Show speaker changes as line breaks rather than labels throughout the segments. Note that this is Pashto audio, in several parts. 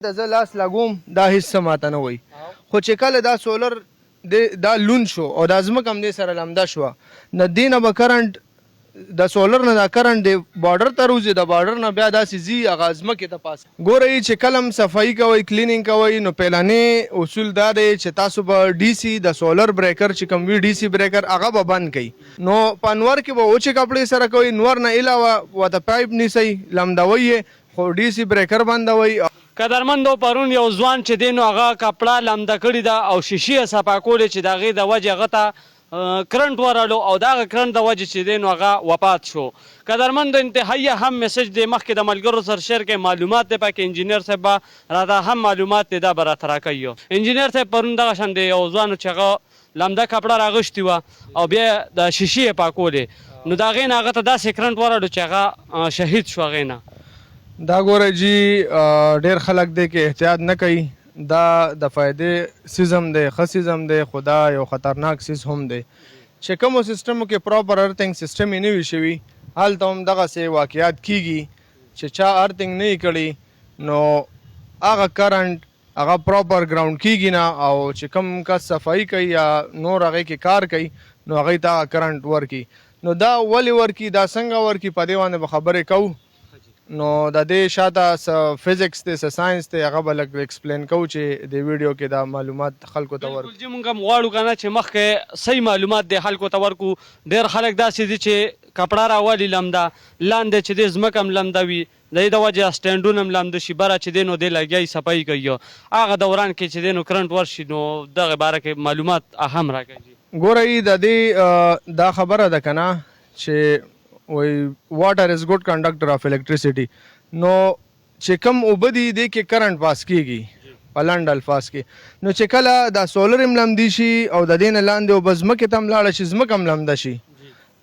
د زه لاس لګوم دا هیڅ څه ماته نه وایي خو چې کله دا سولر دا لون شو او دا ځمکه هم دې سره لمده شوه نه دې نه به کرنټ د سولر نه دا کرنټ د بارډر ته روځي د بارډر نه بیا داسې ځي هغه ځمکې ته پاس ګورئ چې کله هم صفایي کوئ کلینینګ کوئ نو پهلنی اصول دا دی چې تاسو به ډي سي د سولر بریکر چې کوم وي ډي سي بریکر هغه به بند کړئ نو په انور کې به وچې کپړې سره کوئ نور نه علاوه ورته پایپ نیسئ لمدوئ یې خو ډي سي بریکر بندوئ.
قدرمندو پرون یو ځوان چې دی نو هغه کپړه لمده کړې ده او شیشې یې صفا کولې چې د هغې د وجې هغه ته کرنټ ورالو او د هغه کرنټ د وجې چې دی نو هغه وفات شو. قدرمندو انتهایی هم میسج دی مخکې د ملګرو سره شیر کې معلومات دی پکې انجینر صاحب به راته هم معلومات دی دا به راته راکوي. انجینر صاحب پرون دغه شان دی یو ځوان چې هغه لمده کپړه راغوښتې وه او بیا د شیشې یې پاکولې نو د هغې نه هغه ته داسې کرنټ ورالو چې هغه شهید شو هغې نه.
دا ګوره جی ډیر خلک دی کې احتیاط نه کوي دا د فایدې سیز هم دی ښه سیز هم دی خو دا یو خطرناک سیز هم دی چې کومو سیسټمو کې پراپر ارتنګ سیسټم یې نه وي شوي هلته هم دغسې واقعات کیږي چې چا ارتنګ نه یې کړي نو هغه کرنټ هغه پراپر ګراوند کیږي نه او چې کوم کس صفایي کوي یا نور هغې کې کار کوي نو هغې ته هغه کرنټ ورکي نو دا ولې ورکي دا څنګه ورکي په دې باندې به خبرې کوو نو د دې شاته څه فزیکس دی څه ساینس دی هغه به لږ ایکسپلین کوو چې د ویډیو کې دا معلومات خلکو ته ورکړو.
بالکل جی موږ هم غواړو که نه چې مخکې صحیح معلومات دی خلکو ته ورکړو. ډېر خلک داسې دي چې کپړه راولي لمده لاندې چې دی ځمکه هم لمده وي د دې د وجې سټینډونه هم لمده شي بره چې دی نو دی لګیا صفایي کوي هغه دوران کې چې دی نو کرنټ ورشي نو دغه باره کې معلومات اهم راکوي.
ګورئ د دې دا خبره ده که نه چې وای واټر از ګډ کنډکټر اف الیکټریسټي نو چې کم اوبه دي دې کې کرنټ پاس کیږي په لنډ الفاظ کې نو چې کله دا سولر هم لمدي شي او د دې نه لاندې اوبه ځمکې ته هم لاړه شي ځمکه هم لمده شي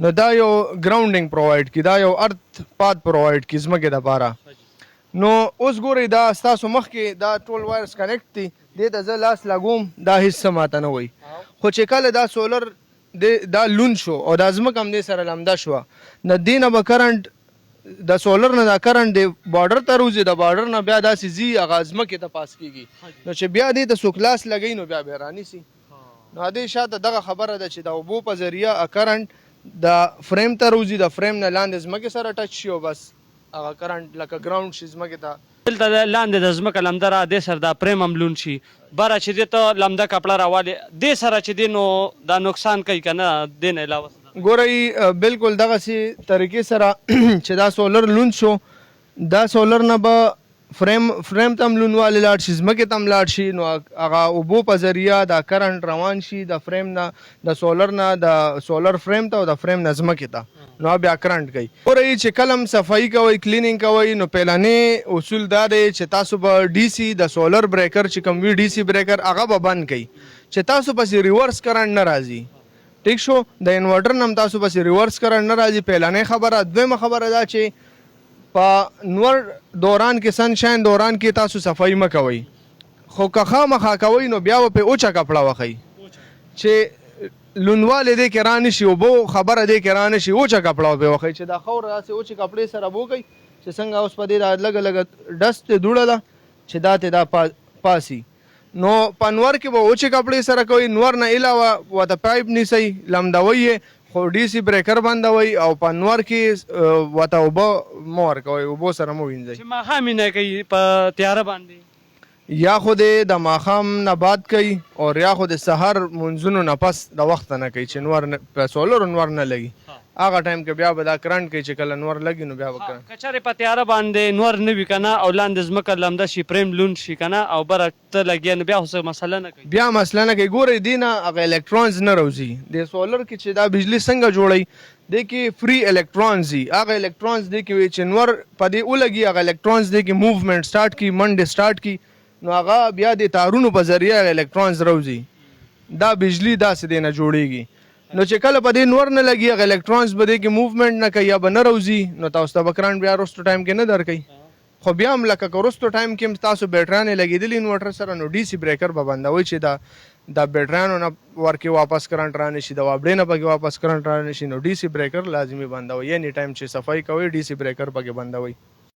نو دا یو ګراونډینګ پرووایډ کړي دا یو ارت پات پرووایډ کړي ځمکې دپاره نو اوس ګورئ دا ستاسو مخکې دا ټول وایرس کنیکټ دي دې ته زه لاس لګوم دا هیڅ څه ماته نه وایي خو چې کله دا سولر دا لون شو او دا ځمکه هم دې سره لمده شوه نه دې نه به کرنټ د سولر نه دا کرنټ د بارډر ته روځي د بارډر نه بیا داسې ځي هغه ځمکې ته پاس کیږي نو چې بیا دې ته څوک لاس لګوي نو بیا به رانیسي نو دې شاته دغه خبره ده چې د اوبو په ذریعه کرنټ د فریم ته روځي د فریم نه لاندې ځمکې سره ټچ شي او بس هغه کرنټ لکه ګراوند شي ځمکې ته
دلته لاندې د ځمکه لمده را دې سره دا فریم هم لون شي بره چې دې ته لمده کپړه راوالې دې سره چې دی نو دا نقصان کوي که نه دې نه علاوه
ګورئ بالکل دغسې طریقې سره چې دا سولر لون شو دا سولر نه به فریم ته هم لونوالی لاړ شي ځمکې ته هم لاړ شي نو هغه اوبو په ذریعه دا کرنټ روان شي د فریم نه د سولر نه د سولر فریم ته او د فریم نه ځمکې ته نو بیا کرنټ کوي. ګورئ چې کله هم صفایي کوئ کلینینګ کوئ نو پهلنی اصول دا دی چې تاسو به ډي سي د سولر بریکر چې کوم وي ډي سي بریکر هغه به بند کړئ چې تاسو پسې ریورس کرنټ نه راځي ټیک شو د انورټر نه هم تاسو پسې ریورس کرنټ نه راځي پهلنی خبره. دویمه خبره دا چې په نور دوران کې سنشاین دوران کې تاسو صفایي مه کوئ خو که خامخا کوئ نو بیا به پرې اوچه کپړه وخئ چې لونوالی دې کې را نه شي اوبو خبره دې کې را نه شي اوچه کپړه به پرې وخئ چې دا خاوره داسې اوچې کپړې سره به وکئ چې څنګه اوس په دې دا لږه لږه ډست دوړه ده چې دا ته دا پاسي نو په انور کې به اوچې کپړې سره کوئ نور نه علاوه ورته پایپ نیسئ لمدوئ یې خو ډي سي بریکر بندوئ او په انور کې ورته اوبه مه ورکوئ اوبو سره مه وینځئ
چې ماښام یې نه کوي په تیاره باندې
یا خو د ماښام نه بعد کوي او یا خو د سحر منځونو نه پس د وخته نه کوي چې نور په سولر نور نه لګي هغه ټایم کې بیا به دا کرنټ کوي چې کله نور لګي نو بیا به کرنټ
که چېرې په تیاره باندې نور نه وي که نه او لاندې ځمکه لمده شي فریم لون شي که نه او بره ته لګیا نو بیا خو څه مسله نه کوي
بیا مسله نه کوي. ګورئ دې نه هغه الکترونز نه راوځي د سولر کې چې دا بجلي څنګه جوړوي دې کې فری الکترونز دي هغه الکترونز دې کې وي چې نور په دې ولګي هغه الکترونز دې کې موومنټ سټارټ کړي منډې سټارټ کړي نو هغه بیا د تارونو په ذریعه الکترونز راوځي دا بجلی داسې دی نه جوړیږي نو چې کله په دې نور نه لګي هغه الکترونز به دې کې موومنټ نه کوي یا به نه راوځي نو تاسو ته به کرنټ بیا وروستو ټایم کې نه درکوي خو بیا هم لکه که وروستو ټایم کې هم تاسو بیټریانې لګېدلي انورټر سره نو ډي سي بریکر به بندوئ چې دا بیټریانو نه ورکې واپس کرنټ را نه شي د وابډې نه پکې واپس کرنټ را نه شي نو ډي سي بریکر لازمي بندوئ اني ټایم چې صفایي کوئ ډي سي بریکر پکې بندوئ.